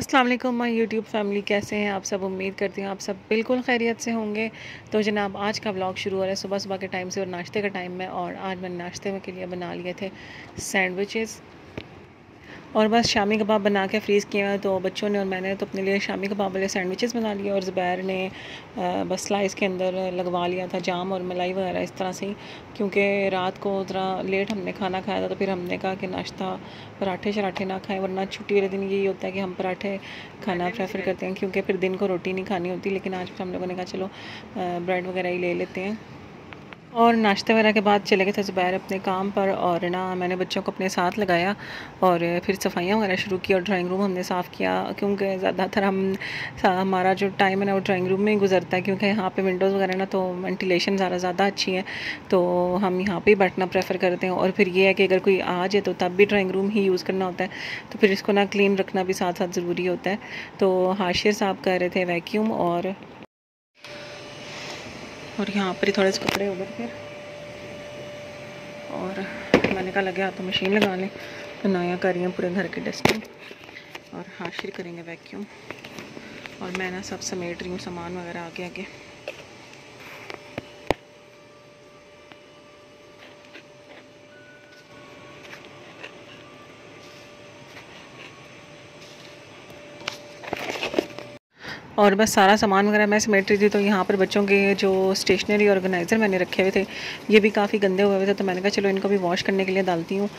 अस्सलाम वालेकुम my YouTube family, कैसे हैं आप सब। उम्मीद करती हूँ आप सब बिल्कुल खैरियत से होंगे। तो जनाब आज का व्लॉग शुरू हो रहा है सुबह सुबह के टाइम से और नाश्ते का टाइम में। और आज मैंने नाश्ते में के लिए बना लिए थे सैंडविचेस और बस शामी कबाब बना के फ्रीज़ किए हैं। तो बच्चों ने और मैंने तो अपने लिए शामी कबाब वाले सैंडविचेस बना लिए और ज़ुबैर ने बस स्लाइस के अंदर लगवा लिया था जाम और मलाई वगैरह इस तरह से ही, क्योंकि रात को ज़रा लेट हमने खाना खाया था। तो फिर हमने कहा कि नाश्ता पराठे शराठे ना खाएं, वरना छुट्टी वाले दिन यही होता है कि हम पराठे खाना प्रेफर करते हैं, क्योंकि फिर दिन को रोटी नहीं खानी होती। लेकिन आज हम लोगों ने कहा चलो ब्रेड वगैरह ही ले लेते हैं। और नाश्ते वगैरह के बाद चले गए थे ज़ुबैर अपने काम पर और ना मैंने बच्चों को अपने साथ लगाया और फिर सफाइयाँ वगैरह शुरू की और ड्राइंग रूम हमने साफ़ किया, क्योंकि ज़्यादातर हमारा जो टाइम है ना वो ड्राइंग रूम में ही गुजरता है, क्योंकि यहाँ पे विंडोज़ वगैरह ना तो वेंटिलेशन ज़्यादा अच्छी है, तो हम यहाँ पे ही बैठना प्रेफर करते हैं। और फिर ये है कि अगर कोई आ जाए तो तब भी ड्राइंग रूम ही यूज़ करना होता है, तो फिर इसको ना क्लीन रखना भी साथ साथ ज़रूरी होता है। तो हाशिर साहब कर रहे थे वैक्यूम और यहाँ पर ही थोड़े से कपड़े हो गए फिर, और मैंने कहा लगे हाथ तो मशीन लगा लें। तो नया कर रही हैं पूरे घर की डस्टिंग और हाशिर करेंगे वैक्यूम, और मैं ना सब समेट रही हूँ सामान वगैरह आगे आगे। और बस सारा सामान वगैरह मैं समेट रही थी। तो यहाँ पर बच्चों के जो स्टेशनरी ऑर्गेनाइज़र मैंने रखे हुए थे ये भी काफ़ी गंदे हुए थे, तो मैंने कहा चलो इनको भी वॉश करने के लिए डालती हूँ।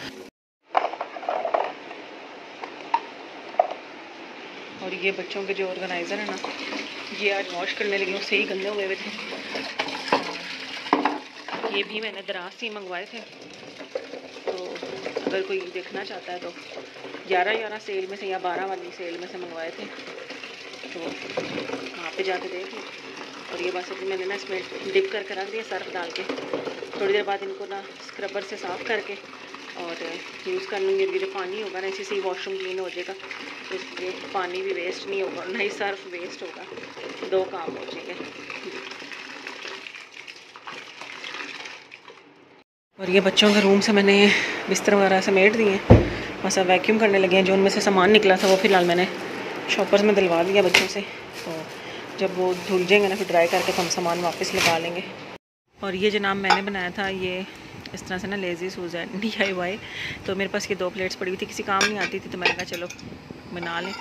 और ये बच्चों के जो ऑर्गेनाइज़र है ना ये आज वॉश करने लगी हूँ, सही गंदे हुए थे। ये भी मैंने दराज से मंगवाए थे, तो अगर कोई देखना चाहता है तो 11 सेल में से या 12 वाली सेल में से मंगवाए थे, तो वहाँ पे जाके देख लो। और ये बस अभी मैंने ना इसमें डिप करके रख दिया सर्फ डाल के। थोड़ी देर बाद इनको ना स्क्रबर से साफ़ करके और यूज़ कर लूँगी। ये जो पानी होगा ना इसी से ही वॉशरूम क्लीन हो जाएगा, तो इसलिए पानी भी वेस्ट नहीं होगा, ना ही सर्फ वेस्ट होगा, दो काम हो जाएंगे। और ये बच्चों के रूम से मैंने बिस्तर वगैरह समेट दिए हैं, बस अब वैक्यूम करने लगे हैं। जो उनमें से सामान निकला था वो फ़िलहाल मैंने शॉपर्स में दिलवा दिया बच्चों से, तो जब वो धुल जाएंगे ना फिर ड्राई करके तो हम सामान वापस लगा लेंगे। और ये जनाब मैंने बनाया था, ये इस तरह से ना लेज़ी सूज़ है DIY। तो मेरे पास ये 2 प्लेट्स पड़ी हुई थी, किसी काम नहीं आती थी, तो मैंने कहा चलो बना लें।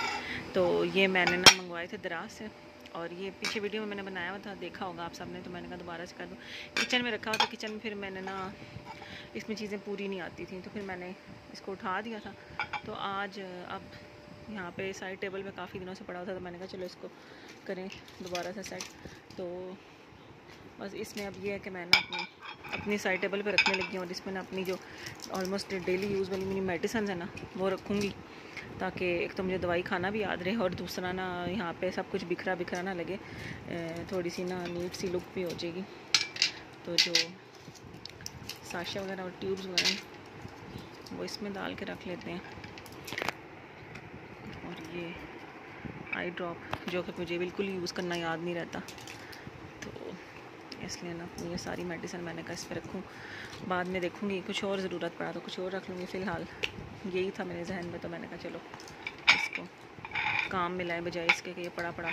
तो ये मैंने ना मंगवाए थे दराज से, और ये पीछे वीडियो में मैंने बनाया हुआ था, देखा होगा आप सबने, तो मैंने कहा दोबारा से कर दूँ। किचन में रखा हुआ था, किचन में फिर मैंने ना इसमें चीज़ें पूरी नहीं आती थी, तो फिर मैंने इसको उठा दिया था। तो आज अब यहाँ पे साइड टेबल पे काफ़ी दिनों से पड़ा हुआ था, तो मैंने कहा चलो इसको करें दोबारा से सेट। तो बस इसमें अब ये है कि मैं ना अपनी साइड टेबल पे रखने लगी हूँ, और इसमें ना अपनी जो ऑलमोस्ट डेली यूज़ वाली मेरी मेडिसिन है ना वो रखूँगी, ताकि एक तो मुझे दवाई खाना भी याद रहे और दूसरा ना यहाँ पे सब कुछ बिखरा बिखरा ना लगे, थोड़ी सी ना नीट सी लुक भी हो जाएगी। तो जो साशा वगैरह और ट्यूब्स वगैरह वो इसमें डाल के रख लेते हैं। और ये आई ड्रॉप जो कि मुझे बिल्कुल यूज़ करना याद नहीं रहता, तो इसलिए ना ये सारी मेडिसिन मैंने कहा इस पर रखूँ, बाद में देखूँगी कुछ और ज़रूरत पड़ा तो कुछ और रख लूँगी। फ़िलहाल यही था मेरे जहन में, तो मैंने कहा चलो इसको काम मिलाए बजाय इसके कि ये पड़ा पड़ा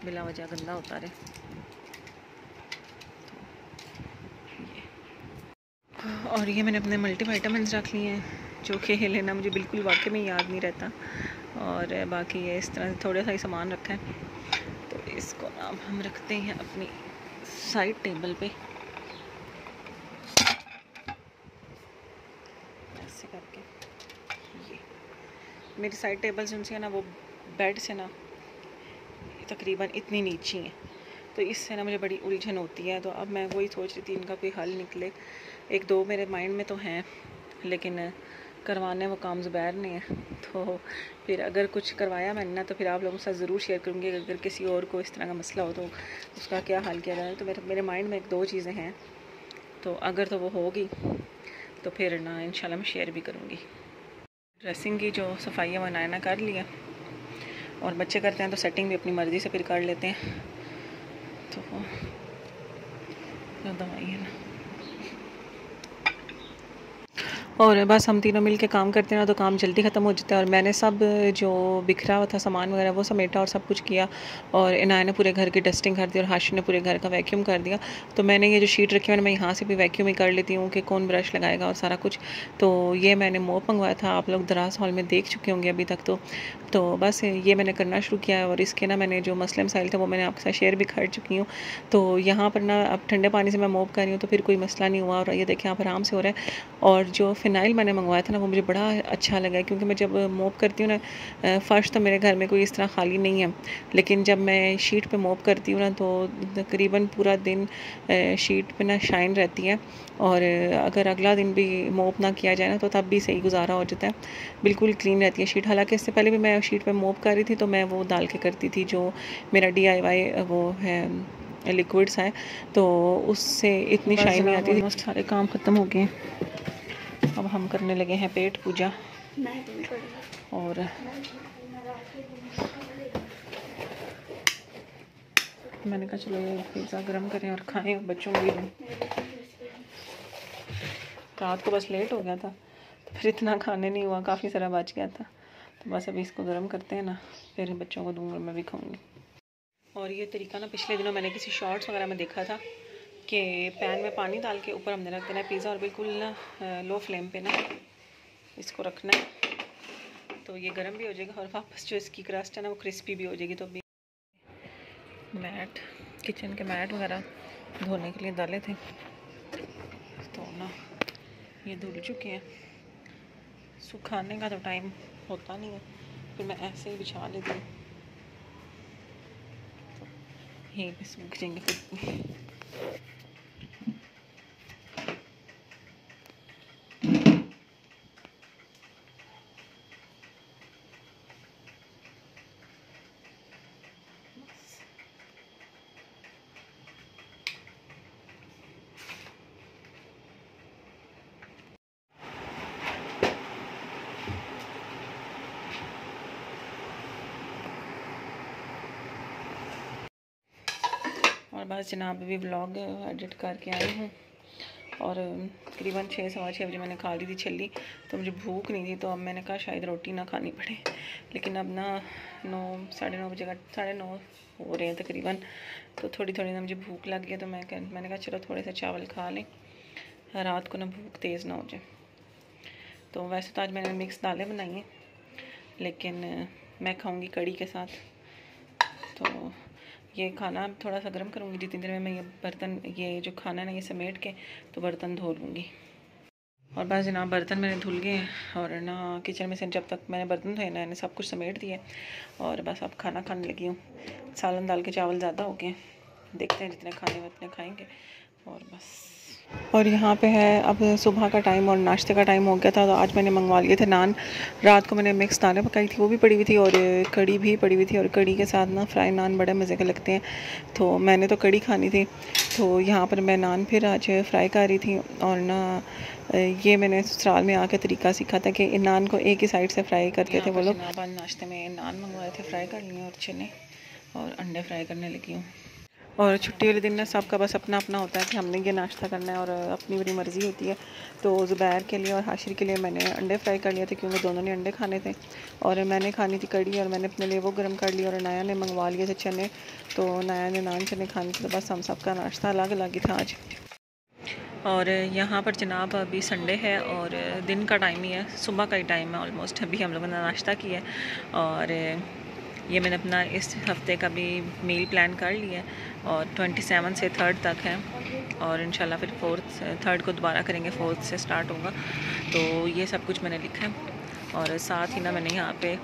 बिला वजह गंदा होता रहे। और ये मैंने अपने मल्टीविटामिन्स रख लिए हैं, जो कि लेना मुझे बिल्कुल वाकई में याद नहीं रहता। और बाकी ये इस तरह से थोड़ा सा ही सामान रखा है, तो इसको ना हम रखते हैं अपनी साइड टेबल पे ऐसे करके। ये मेरी साइड टेबल जो है ना वो बेड से ना तकरीबन इतनी नीची है, तो इससे ना मुझे बड़ी उलझन होती है। तो अब मैं वही सोच रही थी इनका कोई हल निकले। एक दो मेरे माइंड में तो हैं, लेकिन करवाने वो काम ज़ुबैर ने है, तो फिर अगर कुछ करवाया मैंने ना तो फिर आप लोगों के साथ ज़रूर शेयर करूँगी। अगर किसी और को इस तरह का मसला हो तो उसका क्या हल किया जाए। तो मेरे माइंड में एक दो चीज़ें हैं, तो अगर तो वो होगी तो फिर ना इंशाल्लाह मैं शेयर भी करूँगी। ड्रेसिंग की जो सफाई है वो ना कर लिया, और बच्चे करते हैं तो सेटिंग भी अपनी मर्ज़ी से फिर कर लेते हैं। तो दवाई है ना, और बस हम तीनों मिल के काम करते हैं ना तो काम जल्दी ख़त्म हो जाता है। और मैंने सब जो बिखरा हुआ था सामान वगैरह वो समेटा और सब कुछ किया, और इनाया ने पूरे घर की डस्टिंग कर दी और हाशिर ने पूरे घर का वैक्यूम कर दिया। तो मैंने ये जो शीट रखी है मैं यहाँ से भी वैक्यूम ही कर लेती हूँ कि कौन ब्रश लगाएगा और सारा कुछ। तो ये मैंने मोप मंगवाया था, आप लोग दराज हॉल में देख चुके होंगे अभी तक। तो बस ये मैंने करना शुरू किया है, और इसके ना मैंने जो मसले मसाइल थे वो मैंने आपके साथ शेयर भी कर चुकी हूँ। तो यहाँ पर ना अब ठंडे पानी से मैं मोप कर रही हूँ तो फिर कोई मसला नहीं हुआ, और ये देखें यहाँ पर आराम से हो रहा है। और जो फ़िनाइल मैंने मंगवाया था ना वो मुझे बड़ा अच्छा लगा, क्योंकि मैं जब मोप करती हूँ ना, फ़र्श तो मेरे घर में कोई इस तरह खाली नहीं है, लेकिन जब मैं शीट पे मोप करती हूँ ना तो तकरीबन पूरा दिन शीट पे ना शाइन रहती है। और अगर अगला दिन भी मोप ना किया जाए ना तो तब भी सही गुजारा हो जाता है, बिल्कुल क्लीन रहती है शीट। हालांकि इससे पहले भी मैं शीट पे मोप कर रही थी तो मैं वो डाल के करती थी जो मेरा DIY वो है लिक्विड्स है, तो उससे इतनी शाइन नहीं आती थी। सारे काम ख़त्म हो गए, अब हम करने लगे हैं पेट पूजा। और मैंने कहा चलो ये पिज़्ज़ा गर्म करें और खाएं और बच्चों को भी दें। रात को बस लेट हो गया था तो फिर इतना खाने नहीं हुआ, काफ़ी सारा बच गया था। तो बस अभी इसको गर्म करते हैं ना, फिर बच्चों को दूँगा, मैं भी खाऊँगी। और ये तरीका ना पिछले दिनों मैंने किसी शॉर्ट्स वगैरह में देखा था कि पैन में पानी डाल के ऊपर हमने रख देना है पिज़्ज़ा, और बिल्कुल ना लो फ्लेम पे ना इसको रखना है, तो ये गर्म भी हो जाएगा और वापस जो इसकी क्रस्ट है ना वो क्रिस्पी भी हो जाएगी। तो अभी मैट, किचन के मैट वगैरह धोने के लिए डाले थे तो ना ये धुल चुके हैं। सुखाने का तो टाइम होता नहीं है, फिर मैं ऐसे ही बिछा लेती हूँ, तो यहीं पे सूख जाएंगे फिर। और बस जनाब अभी व्लॉग एडिट करके आई हूँ, और तकरीबन 6-6:15 बजे मैंने खा ली थी छली, तो मुझे भूख नहीं थी, तो अब मैंने कहा शायद रोटी ना खानी पड़े। लेकिन अब ना 9-9:30 बजे का 9:30 हो रहे हैं तकरीबन, तो थोड़ी थोड़ी ना मुझे भूख लग गई, तो मैंने कहा चलो थोड़े से चावल खा लें, रात को ना भूख तेज़ ना हो जाए। तो वैसे तो आज मैंने मिक्स दालें बनाई हैं, लेकिन मैं खाऊँगी कड़ी के साथ। तो ये खाना थोड़ा सा गर्म करूँगी, जितनी देर में मैं ये बर्तन, ये जो खाना है ना ये समेट के तो बर्तन धो लूँगी। और बस जनाब बर्तन मैंने धुल गए हैं, और ना किचन में से जब तक मैंने बर्तन धोए ना मैंने सब कुछ समेट दिया, और बस अब खाना खाने लगी हूँ। सालन दाल के चावल ज़्यादा हो गए, देखते हैं जितने खाने में उतने खाएँगे। और बस, और यहाँ पे है अब सुबह का टाइम और नाश्ते का टाइम हो गया था, तो आज मैंने मंगवा लिए थे नान। रात को मैंने मिक्स दालें पकाई थी, वो भी पड़ी हुई थी, और कड़ी भी पड़ी हुई थी, और कड़ी के साथ ना फ्राई नान बड़े मज़े के लगते हैं, तो मैंने तो कड़ी खानी थी। तो यहाँ पर मैं नान फिर आज फ्राई कर रही थी, और ना ये मैंने ससुराल में आके तरीका सीखा था कि इन नान को एक ही साइड से फ्राई करते थे वो लोग। आज नाश्ते में नान मंगवाए थे, फ्राई कर लिए, और चने और अंडे फ्राई करने लगी हूँ। और छुट्टी वाले दिन ना सबका बस अपना अपना होता है कि हमने ये नाश्ता करना है, और अपनी बड़ी मर्ज़ी होती है। तो ज़ुबैर के लिए और हाशिर के लिए मैंने अंडे फ्राई कर लिए थे, क्योंकि दोनों ने अंडे खाने थे, और मैंने खानी थी कड़ी, और मैंने अपने लिए वो गर्म कर लिया। और नाया ने मंगवा लिए थे चने, तो नाया ने नान चने खाने थे, तो बस हम सबका नाश्ता अलग अलग ही था आज। और यहाँ पर जनाब अभी संडे है और दिन का टाइम ही है, सुबह का ही टाइम है ऑलमोस्ट। अभी हम लोगों ने नाश्ता किया है, और ये मैंने अपना इस हफ़्ते का भी मील प्लान कर लिया है, और 27 से 3rd तक है, और इंशाल्लाह फिर 3rd को दोबारा करेंगे, 4th से स्टार्ट होगा। तो ये सब कुछ मैंने लिखा है, और साथ ही ना मैंने यहाँ पे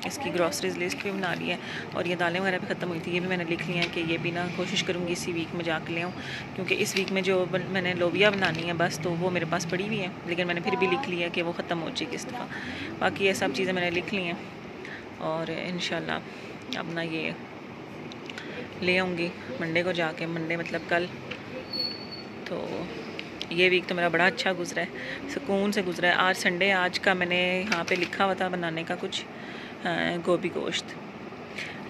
इसकी ग्रॉसरीज लिस्ट भी बना ली है, और ये दालें वगैरह भी ख़त्म हुई थी, ये भी मैंने लिख ली हैं कि ये भी ना कोशिश करूँगी इसी वीक में जाके ले आऊँ, क्योंकि इस वीक में जो मैंने लोबिया बनानी है बस, तो वो मेरे पास पड़ी हुई है, लेकिन मैंने फिर भी लिख लिया कि वो ख़त्म हो जाएगी इस दफ़ा। बाकी ये सब चीज़ें मैंने लिख ली हैं, और इंशाल्लाह अब ना ये ले आऊँगी मंडे को जाके, मंडे मतलब कल। तो ये वीक तो मेरा बड़ा अच्छा गुजरा है, सुकून से गुजरा है। आज संडे, आज का मैंने यहाँ पे लिखा हुआ था बनाने का कुछ गोभी गोश्त,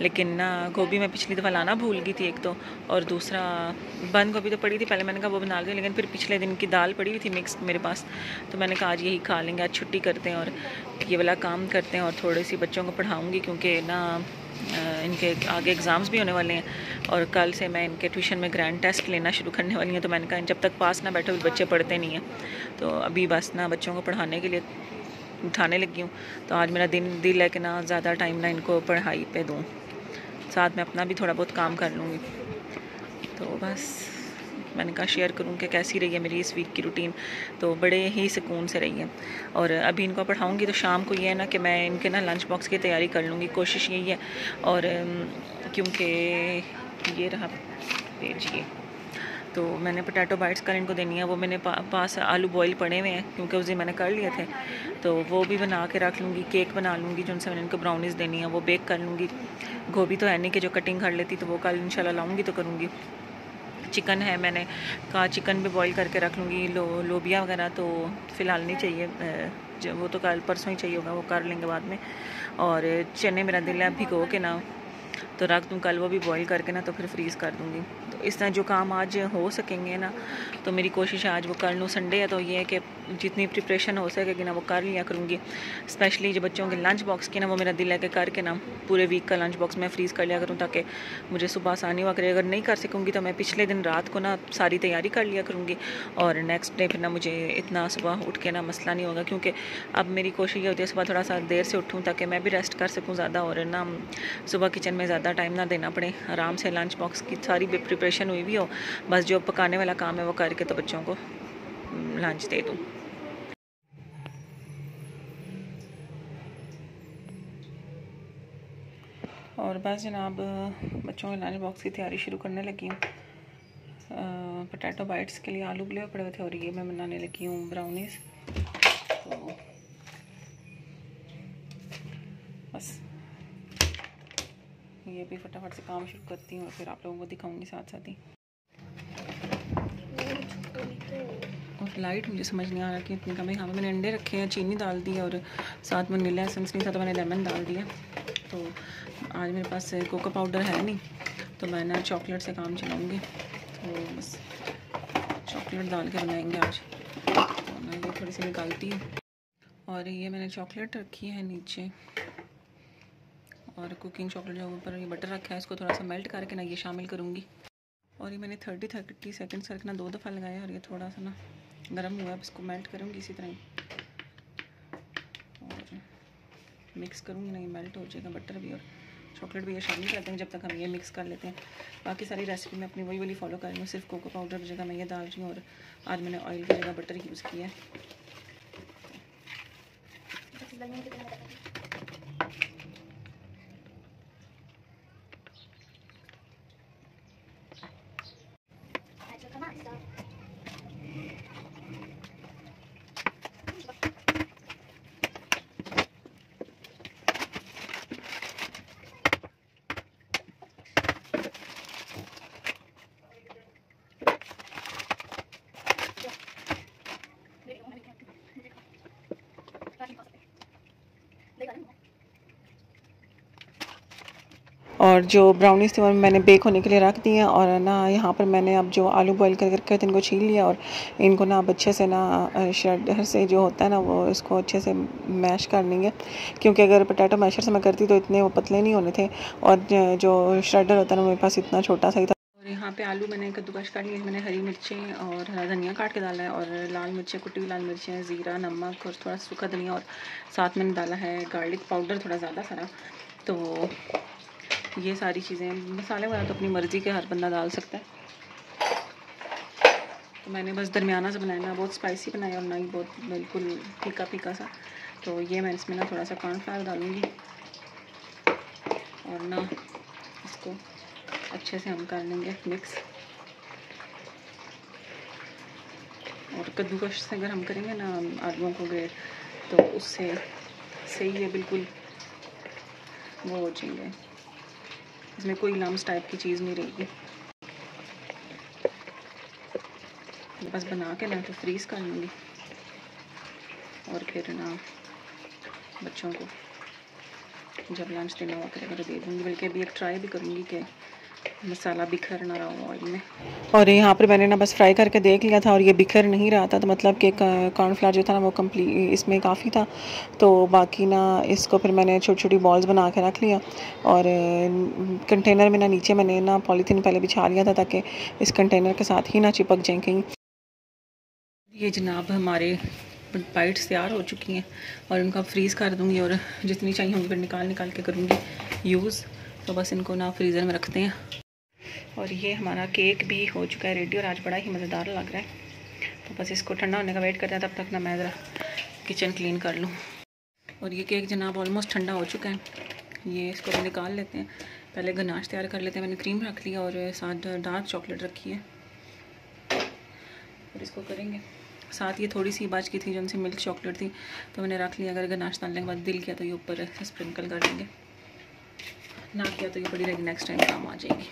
लेकिन ना गोभी मैं पिछली दफ़ा लाना भूल गई थी एक तो, और दूसरा बंद गोभी तो पड़ी थी पहले, मैंने कहा वो बना ली, लेकिन फिर पिछले दिन की दाल पड़ी हुई थी मिक्स मेरे पास, तो मैंने कहा आज यही खा लेंगे, आज छुट्टी करते हैं और ये वाला काम करते हैं और थोड़ी सी बच्चों को पढ़ाऊँगी, क्योंकि ना इनके आगे एग्ज़ाम्स भी होने वाले हैं और कल से मैं इनके ट्यूशन में ग्रैंड टेस्ट लेना शुरू करने वाली हूँ। तो मैंने कहा जब तक पास ना बैठे हुए बच्चे पढ़ते नहीं हैं, तो अभी बस ना बच्चों को पढ़ाने के लिए उठाने लगी हूँ। तो आज मेरा दिल है कि ना ज़्यादा टाइम ना इनको पढ़ाई पे दूँ, साथ में अपना भी थोड़ा बहुत काम कर लूँगी। तो बस मैंने कहा शेयर करूँ कि कैसी रही है मेरी इस वीक की रूटीन। तो बड़े ही सुकून से रही है। और अभी इनको पढ़ाऊँगी तो शाम को ये है ना कि मैं इनके ना लंच बॉक्स की तैयारी कर लूँगी, कोशिश यही है। और क्योंकि ये रहा भेजिए, तो मैंने पोटैटो बाइट्स कल इनको देनी है। वो मैंने पास आलू बॉईल पड़े हुए हैं क्योंकि उस दिन मैंने कर लिए थे, तो वो भी बना के रख लूँगी। केक बना लूँगी जो उनसे मैंने इनको ब्राउनीज़ देनी है, वो बेक कर लूँगी। गोभी तो है नहीं कि जो कटिंग कर लेती, तो वो कल इंशाल्लाह लाऊँगी तो करूँगी। चिकन है, मैंने कहा चिकन भी बॉईल करके रख लूँगी। लोबिया वगैरह तो फ़िलहाल नहीं चाहिए, वो तो कल परसों ही चाहिए होगा, वो कर लेंगे बाद में। और चने मेरा दिल है भिगो के ना तो रख दूँ, कल वो भी बॉईल करके ना तो फिर फ्रीज़ कर दूँगी। तो इस तरह जो काम आज हो सकेंगे ना, तो मेरी कोशिश है आज वो कर लूँ। संडे है तो ये है कि जितनी प्रिपरेशन हो सकेगी ना वो कर लिया करूँगी। स्पेशली जो बच्चों के लंच बॉक्स की ना, वो मेरा दिल है कि करके ना पूरे वीक का लंच बॉक्स मैं फ्रीज़ कर लिया करूँ, ताकि मुझे सुबह आसानी हुआ करे। अगर नहीं कर सकूँगी तो मैं पिछले दिन रात को ना सारी तैयारी कर लिया करूँगी, और नेक्स्ट डे फिर ना मुझे इतना सुबह उठ के ना मसला नहीं होगा। क्योंकि अब मेरी कोशिश ये होती है सुबह थोड़ा सा देर से उठूँ, ताकि मैं भी रेस्ट कर सकूँ ज़्यादा, और ना सुबह किचन में ज़्यादा टाइम ना देना पड़े। आराम से लंच बॉक्स की सारी प्रिपरेशन हुई भी हो, बस जो पकाने वाला काम है वो करके तो बच्चों को लंच दे दूँ। और बस जनाब बच्चों के लंच बॉक्स की तैयारी शुरू करने लगी हूँ। पोटैटो बाइट्स के लिए आलू उबले पड़े हुए थे, और ये मैं बनाने लगी हूँ ब्राउनीज़। तो बस ये भी फटाफट से काम शुरू करती हूँ और फिर आप लोगों को दिखाऊंगी साथ साथ ही। और लाइट मुझे समझ नहीं आ रहा कि इतनी कम है। यहाँ पर मैंने अंडे रखे हैं, चीनी डाल दी, और साथ में नीला एसेंस नहीं था तो मैंने लेमन डाल दिया। तो आज मेरे पास कोको पाउडर है नहीं, तो मैं ना चॉकलेट से काम चलाऊँगी। तो बस चॉकलेट डाल के बनाएंगे आज। तो मैं ये थोड़ी सी निकालती हूँ, और ये मैंने चॉकलेट रखी है नीचे, और कुकिंग चॉकलेट जो ऊपर ये बटर रखा है इसको थोड़ा सा मेल्ट करके ना ये शामिल करूँगी। और ये मैंने 30 सेकंड्स करके ना 2 दफ़ा लगाया, और ये थोड़ा सा ना गर्म हुआ है, अब इसको मेल्ट करूँगी इसी तरह ही, और मिक्स करूँगी ना, ये मेल्ट हो जाएगा बटर भी और चॉकलेट भी ये शामिल करते हैं जब तक हम ये मिक्स कर लेते हैं। बाकी सारी रेसिपी मैं अपनी वही वाली फॉलो कर रही हूँ, सिर्फ कोको पाउडर की जगह मैं ये डाल रही हूँ, और आज मैंने ऑयल की जगह बटर यूज़ किया है। और जो ब्राउनीज़ थे वो मैंने बेक होने के लिए रख दिए हैं। और ना यहाँ पर मैंने अब जो आलू बॉईल करके इनको छील लिया, और इनको ना अब अच्छे से ना श्रेडर से जो होता है ना वो इसको अच्छे से मैश कर लेंगे, क्योंकि अगर पोटैटो मैशर से मैं करती तो इतने वो पतले नहीं होने थे, और जो श्रेडर होता है ना मेरे पास इतना छोटा सा ही था। और यहाँ पे आलू मैंने कद्दूकश कर लिए, मैंने हरी मिर्चें और हरा धनिया काट के डाला है, और लाल मिर्चें, कुटी हुई लाल मिर्चें, ज़ीरा, नमक और थोड़ा सूखा धनिया, और साथ मैंने डाला है गार्लिक पाउडर थोड़ा ज़्यादा सारा। तो ये सारी चीज़ें, मसाले वगैरह तो अपनी मर्ज़ी के हर बंदा डाल सकता है। तो मैंने बस दरमियाना सा बनाया, ना बहुत स्पाइसी बनाया और ना ही बहुत बिल्कुल फीका फीका सा। तो ये मैं इसमें ना थोड़ा सा कॉर्नफ्लावर डालूँगी, और ना इसको अच्छे से हम कर लेंगे मिक्स। और कद्दूकश से अगर हम करेंगे ना आलूओं को ग्रेट, तो उससे सही है, बिल्कुल वो हो जाएंगे, इसमें कोई लम्स टाइप की चीज़ नहीं रहेगी। बस बना के ना तो फ्रीज़ कर लूँगी, और फिर ना बच्चों को जब लंच देना हुआ करेगा तो दे दूँगी, बल्कि अभी एक ट्राई भी करूँगी कि मसाला बिखर ना रहा हो ऑयल में। और यहाँ पर मैंने ना बस फ्राई करके देख लिया था और ये बिखर नहीं रहा था, तो मतलब कि कॉर्नफ्लावर जो था ना वो कम्प्लीट इसमें काफ़ी था। तो बाकी ना इसको फिर मैंने छोटी छोटी बॉल्स बना के रख लिया और कंटेनर में ना नीचे मैंने ना पॉलीथीन पहले बिछा लिया था ताकि इस कंटेनर के साथ ही ना चिपक जाएँ कहीं। ये जनाब हमारे बाइट्स तैयार हो चुकी हैं और इनको फ्रीज़ कर दूँगी और जितनी चाहिए होंगी फिर निकाल के करूँगी यूज़। तो बस इनको ना फ्रीज़र में रखते हैं। और ये हमारा केक भी हो चुका है रेडी और आज बड़ा ही मज़ेदार लग रहा है। तो बस इसको ठंडा होने का वेट करते हैं, तब तक ना मैं ज़रा किचन क्लीन कर लूँ। और ये केक जनाब ऑलमोस्ट ठंडा हो चुका है, ये इसको भी निकाल लेते हैं। पहले गनाश तैयार कर लेते हैं। मैंने क्रीम रख लिया और साथ डार्क चॉकलेट रखी है और इसको करेंगे। साथ ये थोड़ी सी बच की थी जो उनसे मिल्क चॉकलेट थी, तो मैंने रख लिया। अगर गनाश डालने के बाद दिल किया तो ये ऊपर स्प्रिंकल कर देंगे, ना किया तो ये पड़ी रहेगी, नेक्स्ट टाइम काम आ जाएगी।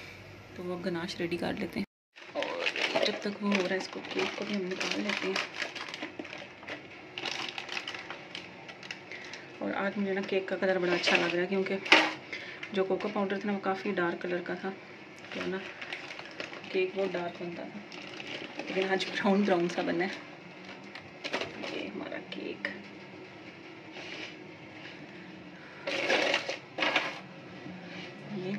तो वो गनाश रेडी कर लेते हैं और जब तक वो हो रहा है इसको केक को भी हम निकाल लेते हैं। और आज मुझे ना केक का कलर बड़ा अच्छा लग रहा है क्योंकि जो कोको पाउडर था ना वो काफ़ी डार्क कलर का था, तो ना केक बहुत डार्क बनता था, लेकिन आज ब्राउन ब्राउन सा बना है। ये हमारा केक ये,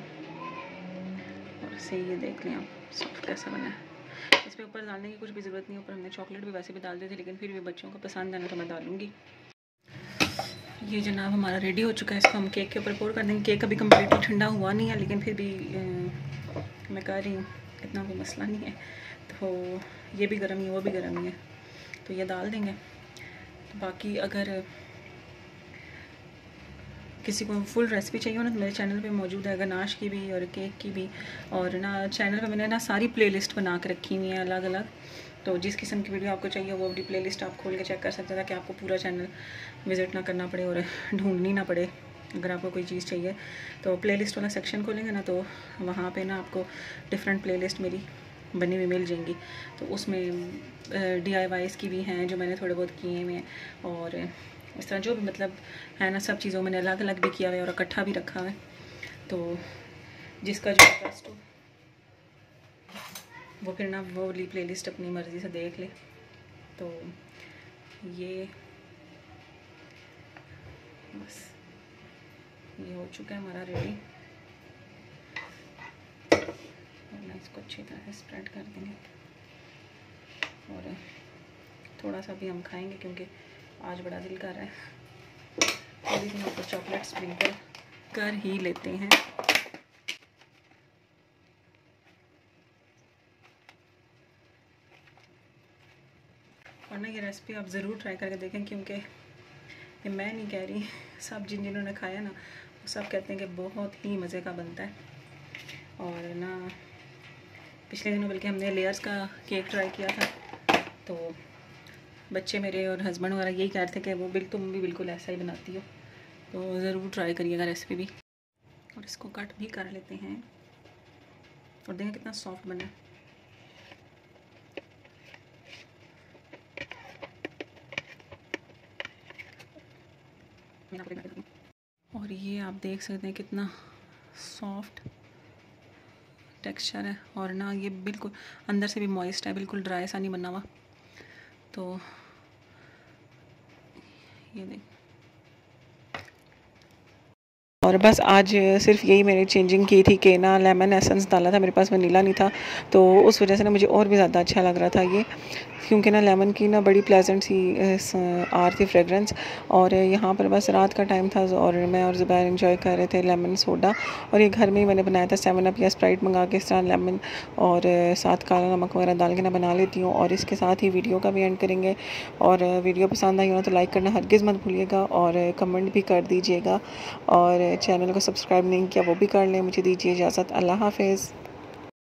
और सही ये देख लें आप सॉफ्ट कैसा बना है। इस पर ऊपर डालने की कुछ भी ज़रूरत नहीं है, ऊपर हमने चॉकलेट भी वैसे भी डाल दी थी, लेकिन फिर भी बच्चों को पसंद है ना तो मैं डालूँगी। ये जनाब हमारा रेडी हो चुका है, इसको हम केक के ऊपर पोर कर देंगे। केक अभी कम्प्लीटली ठंडा हुआ नहीं है, लेकिन फिर भी मैं कह रही हूँ इतना कोई मसला नहीं है। तो ये भी गर्म ही है, वो भी गर्म ही है, तो ये डाल देंगे। तो बाकी अगर किसी को फुल रेसिपी चाहिए हो ना तो मेरे चैनल पे मौजूद है, गनाश की भी और केक की भी। और ना चैनल पे मैंने ना सारी प्लेलिस्ट बना के रखी हुई है अलग अलग, तो जिस किस्म की वीडियो आपको चाहिए वो वाली प्लेलिस्ट आप खोल के चेक कर सकते हैं, ताकि आपको पूरा चैनल विज़िट ना करना पड़े और ढूंढनी ना पड़े। अगर आपको कोई चीज़ चाहिए तो प्लेलिस्ट वाला सेक्शन खोलेंगे ना, तो वहाँ पे ना आपको डिफरेंट प्लेलिस्ट मेरी बनी हुई मिल जाएंगी। तो उसमें DIYs की भी हैं जो मैंने थोड़े बहुत किए हुए हैं, और इस तरह जो भी मतलब है ना सब चीज़ों मैंने अलग अलग भी किया हुआ है और इकट्ठा भी रखा है। तो जिसका जो इंटरेस्ट हो वो फिर ना वो वाली प्लेलिस्ट अपनी मर्ज़ी से देख ले। तो ये बस ये हो चुका है हमारा रेडी, और ना इसको अच्छी तरह से स्प्रेड कर देंगे और थोड़ा सा भी हम खाएंगे क्योंकि आज बड़ा दिल कर रहा है। थोड़ी सी ऊपर चॉकलेट स्प्रिंकल कर ही लेते हैं। और ना ये रेसिपी आप ज़रूर ट्राई करके देखें, क्योंकि ये मैं नहीं कह रही, सब जिन्होंने खाया ना वो सब कहते हैं कि बहुत ही मज़े का बनता है। और ना पिछले दिनों बल्कि हमने लेयर्स का केक ट्राई किया था, तो बच्चे मेरे और हस्बैंड वगैरह यही कह रहे थे कि वो तुम भी बिल्कुल ऐसा ही बनाती हो, तो ज़रूर ट्राई करिएगा रेसिपी भी। और इसको कट भी कर लेते हैं और देखें कितना सॉफ्ट बना है। और ये आप देख सकते हैं कितना सॉफ्ट टेक्सचर है, और ना ये बिल्कुल अंदर से भी मॉइस्ट है, बिल्कुल ड्राई सा नहीं बना हुआ। तो ये देख, और बस आज सिर्फ यही मैंने चेंजिंग की थी कि ना लेमन एसेंस डाला था, मेरे पास वनीला नहीं था, तो उस वजह से ना मुझे और भी ज़्यादा अच्छा लग रहा था ये, क्योंकि ना लेमन की ना बड़ी प्लेजेंट सी आ रही थी फ्रेगरेंस। और यहाँ पर बस रात का टाइम था और मैं और ज़ुबैर एंजॉय कर रहे थे लेमन सोडा, और ये घर में ही मैंने बनाया था 7 अप या स्प्राइट मंगा के, इस तरह लेमन और साथ काला नमक वगैरह डाल के ना बना लेती हूँ। और इसके साथ ही वीडियो का भी एंड करेंगे, और वीडियो पसंद आई हो तो लाइक करना हरगिज़ मत भूलिएगा और कमेंट भी कर दीजिएगा, और चैनल को सब्सक्राइब नहीं किया वो भी कर लें। मुझे दीजिए इजाज़त, अल्लाह हाफ़िज़।